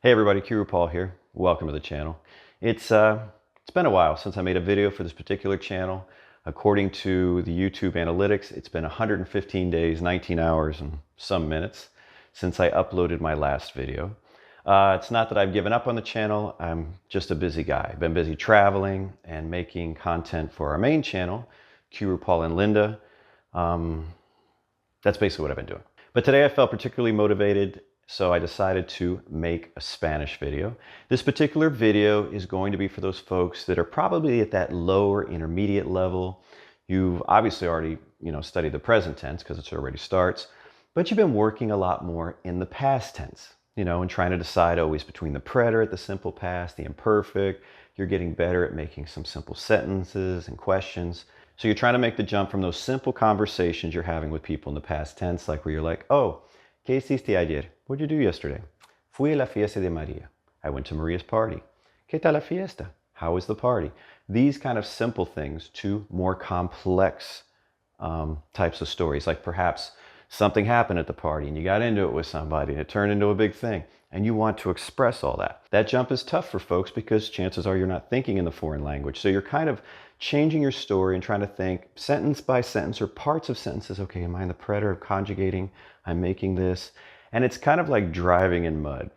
Hey everybody, Qroo here. Welcome to the channel. It's been a while since I made a video for this particular channel. According to the YouTube analytics, it's been 115 days, 19 hours, and some minutes since I uploaded my last video. It's not that I've given up on the channel. I'm just a busy guy. I've been busy traveling and making content for our main channel, Qroo and Linda. That's basically what I've been doing. But today I felt particularly motivated, so I decided to make a Spanish video. This particular video is going to be for those folks that are probably at that lower intermediate level. You've obviously already, studied the present tense because it already starts, but you've been working a lot more in the past tense, and trying to decide always between the preterite, the simple past, the imperfect. You're getting better at making some simple sentences and questions. So you're trying to make the jump from those simple conversations you're having with people in the past tense, like where you're like, oh, ¿qué hiciste ayer? What'd you do yesterday? Fui a la fiesta de María. I went to Maria's party. ¿Qué tal la fiesta? How was the party? These kind of simple things to more complex types of stories, like perhaps something happened at the party and you got into it with somebody and it turned into a big thing and you want to express all that. That jump is tough for folks because chances are you're not thinking in the foreign language. So you're kind of changing your story and trying to think sentence by sentence or parts of sentences. Okay, am I in the preterite, conjugating? I'm making this. And it's kind of like driving in mud,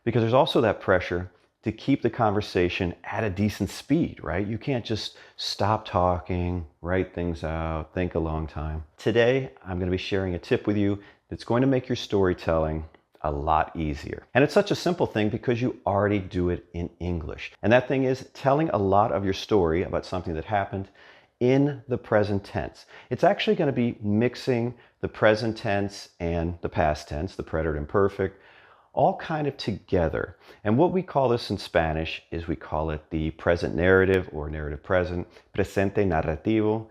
because there's also that pressure to keep the conversation at a decent speed, right? You can't just stop talking, write things out, think a long time. Today, I'm going to be sharing a tip with you that's going to make your storytelling a lot easier. And it's such a simple thing because you already do it in English. And that thing is telling a lot of your story about something that happened in the present tense. It's actually going to be mixing the present tense and the past tense, the preterite imperfect, all kind of together. And what we call this in Spanish is we call it the present narrative or narrative present, presente narrativo.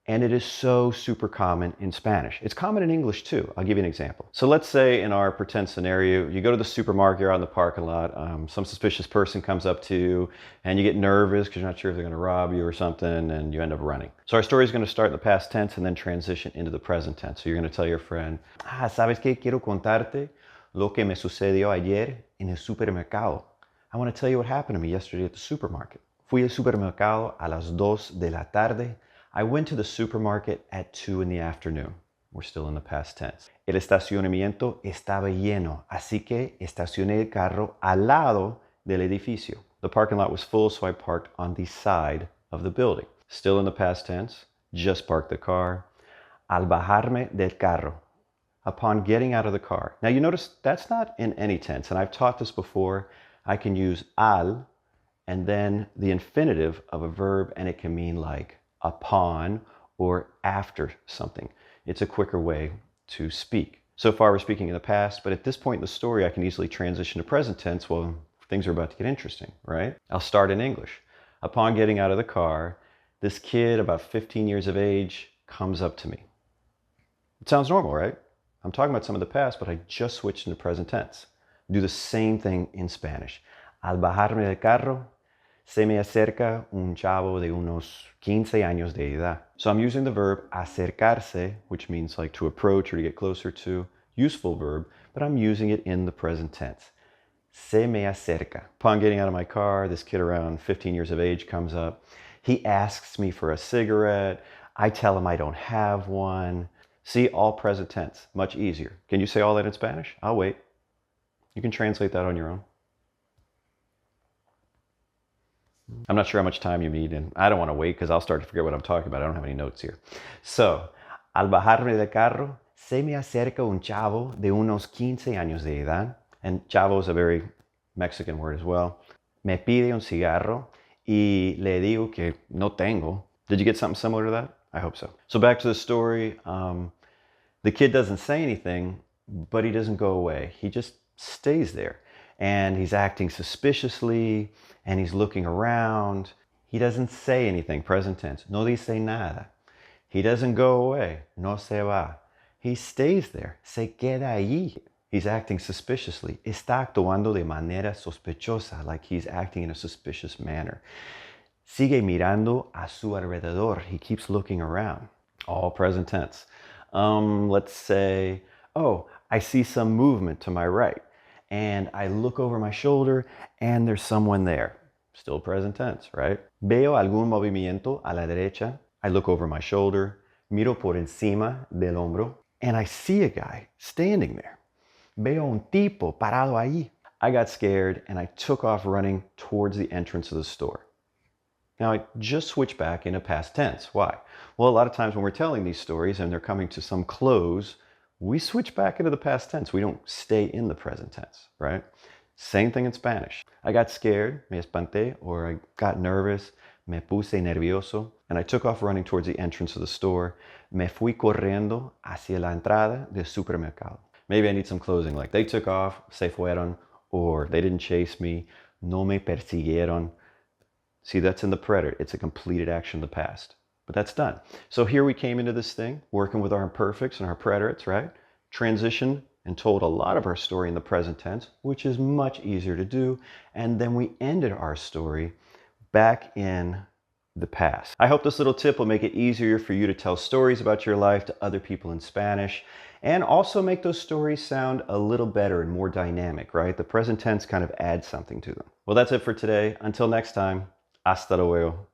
And it is so super common in Spanish. It's common in English too. I'll give you an example. So let's say in our pretend scenario, you go to the supermarket, you're out in the parking lot, some suspicious person comes up to you and you get nervous because you're not sure if they're gonna rob you or something and you end up running. So our story is gonna start in the past tense and then transition into the present tense. So you're gonna tell your friend, ¿sabes qué? Quiero contarte lo que me sucedió ayer en el supermercado. I wanna tell you what happened to me yesterday at the supermarket. Fui al supermercado a las 2 de la tarde. I went to the supermarket at 2 in the afternoon. We're still in the past tense. El estacionamiento estaba lleno, así que estacioné el carro al lado del edificio. The parking lot was full, so I parked on the side of the building. Still in the past tense, just parked the car. Al bajarme del carro, upon getting out of the car. Now you notice that's not in any tense, and I've taught this before. I can use al and then the infinitive of a verb, and it can mean like upon or after something. It's a quicker way to speak. So far we're speaking in the past, but at this point in the story I can easily transition to present tense. Well, things are about to get interesting, right? I'll start in English. Upon getting out of the car, this kid about 15 years of age comes up to me. It sounds normal, right? I'm talking about some of the past, but I just switched into present tense. Do the same thing in Spanish. Al bajarme del carro, se me acerca un chavo de unos 15 años de edad. So I'm using the verb acercarse, which means like to approach or to get closer to. Useful verb, but I'm using it in the present tense. Se me acerca. Upon getting out of my car, this kid around 15 years of age comes up. He asks me for a cigarette. I tell him I don't have one. See, all present tense, much easier. Can you say all that in Spanish? I'll wait. You can translate that on your own. I'm not sure how much time you need, and I don't want to wait because I'll start to forget what I'm talking about. I don't have any notes here. So, al bajarme del carro, se me acerca un chavo de unos 15 años de edad. And chavo is a very Mexican word as well. Me pide un cigarro y le digo que no tengo. Did you get something similar to that? I hope so. So back to the story. The kid doesn't say anything, but he doesn't go away. He just stays there. And he's acting suspiciously, and he's looking around. He doesn't say anything, present tense. No dice nada. He doesn't go away. No se va. He stays there. Se queda allí. He's acting suspiciously. Está actuando de manera sospechosa, like he's acting in a suspicious manner. Sigue mirando a su alrededor. He keeps looking around. All present tense. Let's say, oh, I see some movement to my right. and I look over my shoulder and there's someone there. Still present tense, right? Veo algún movimiento a la derecha. I look over my shoulder, miro por encima del hombro, and I see a guy standing there. Veo un tipo parado ahí. I got scared and I took off running towards the entrance of the store. Now I just switched back into past tense. Why? Well, a lot of times when we're telling these stories and they're coming to some close, we switch back into the past tense. We don't stay in the present tense, right? Same thing in Spanish. I got scared, me espanté, or I got nervous, me puse nervioso, and I took off running towards the entrance of the store. Me fui corriendo hacia la entrada del supermercado. Maybe I need some closing, like they took off, se fueron, or they didn't chase me, no me persiguieron. See, that's in the preterite. It's a completed action of the past. But that's done. So here we came into this thing, working with our imperfects and our preterites, right? Transition and told a lot of our story in the present tense, which is much easier to do. And then we ended our story back in the past. I hope this little tip will make it easier for you to tell stories about your life to other people in Spanish, and also make those stories sound a little better and more dynamic, right? The present tense kind of adds something to them. Well, that's it for today. Until next time, hasta luego.